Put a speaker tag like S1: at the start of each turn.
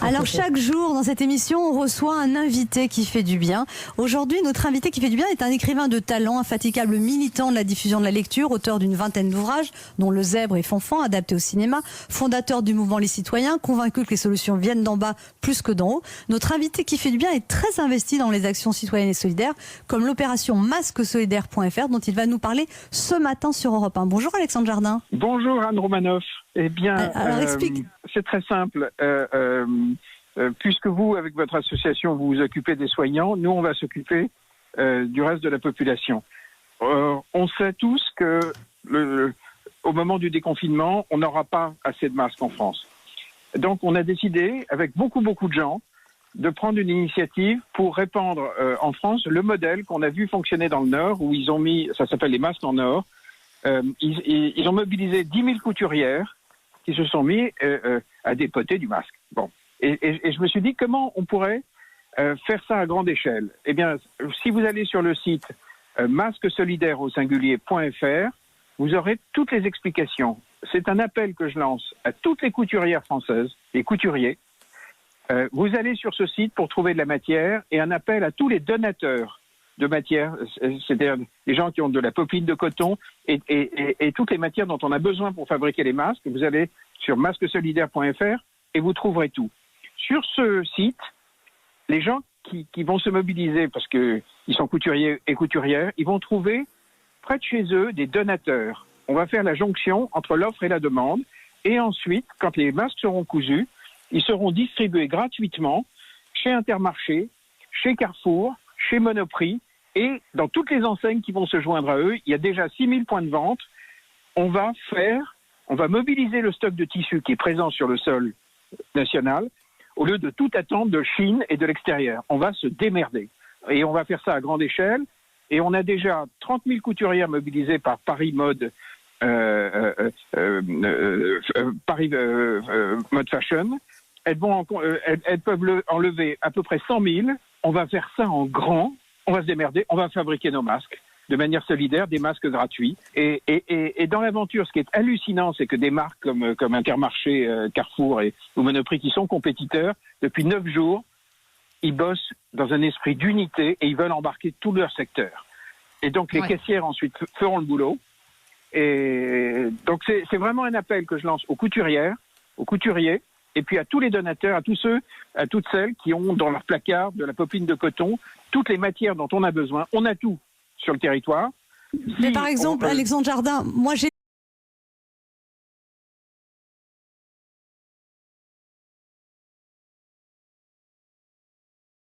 S1: Alors chaque jour dans cette émission, on reçoit un invité qui fait du bien. Aujourd'hui, notre invité qui fait du bien est un écrivain de talent, infatigable militant de la diffusion de la lecture, auteur d'une vingtaine d'ouvrages, dont Le Zèbre et Fanfan, adapté au cinéma, fondateur du mouvement Les Citoyens, convaincu que les solutions viennent d'en bas plus que d'en haut. Notre invité qui fait du bien est très investi dans les actions citoyennes et solidaires, comme l'opération masquesolidaire.fr, dont il va nous parler ce matin sur Europe 1. Bonjour Alexandre Jardin.
S2: Bonjour Anne Romanoff. Eh bien,
S1: alors explique.
S2: C'est très simple. Puisque vous, avec votre association, vous vous occupez des soignants, nous, on va s'occuper du reste de la population. On sait tous que au moment du déconfinement, on n'aura pas assez de masques en France. Donc, on a décidé, avec beaucoup de gens, de prendre une initiative pour répandre en France le modèle qu'on a vu fonctionner dans le Nord, où ils ont mis, ça s'appelle les masques en or. Ils ont mobilisé 10 000 couturières qui se sont mis à dépoter du masque. Bon. Et je me suis dit, comment on pourrait faire ça à grande échelle? Eh bien, si vous allez sur le site masquesolidaire au singulier.fr, vous aurez toutes les explications. C'est un appel que je lance à toutes les couturières françaises, les couturiers. Vous allez sur ce site pour trouver de la matière et un appel à tous les donateurs de matière, c'est-à-dire les gens qui ont de la popeline de coton et toutes les matières dont on a besoin pour fabriquer les masques. Vous allez sur masquesolidaire.fr et vous trouverez tout. Sur ce site, les gens qui vont se mobiliser parce qu'ils sont couturiers et couturières, ils vont trouver près de chez eux des donateurs. On va faire la jonction entre l'offre et la demande et ensuite, quand les masques seront cousus, ils seront distribués gratuitement chez Intermarché, chez Carrefour, chez Monoprix et dans toutes les enseignes qui vont se joindre à eux. Il y a déjà 6 000 points de vente. On va mobiliser le stock de tissus qui est présent sur le sol national au lieu de tout attendre de Chine et de l'extérieur. On va se démerder et on va faire ça à grande échelle et on a déjà 30 000 couturières mobilisées par Paris Mode Mode Fashion. Elles peuvent enlever à peu près 100 000. On va faire ça en grand, on va se démerder, on va fabriquer nos masques de manière solidaire, des masques gratuits. Et dans l'aventure, ce qui est hallucinant, c'est que des marques comme Intermarché, Carrefour ou Monoprix, qui sont compétiteurs, depuis 9 jours, ils bossent dans un esprit d'unité et ils veulent embarquer tout leur secteur. Et donc les caissières ensuite feront le boulot. Et donc c'est vraiment un appel que je lance aux couturières, aux couturiers, et puis à tous les donateurs, à tous ceux, à toutes celles qui ont dans leur placard de la popeline de coton, toutes les matières dont on a besoin. On a tout sur le territoire.
S1: Mais par exemple, Alexandre Jardin, moi j'ai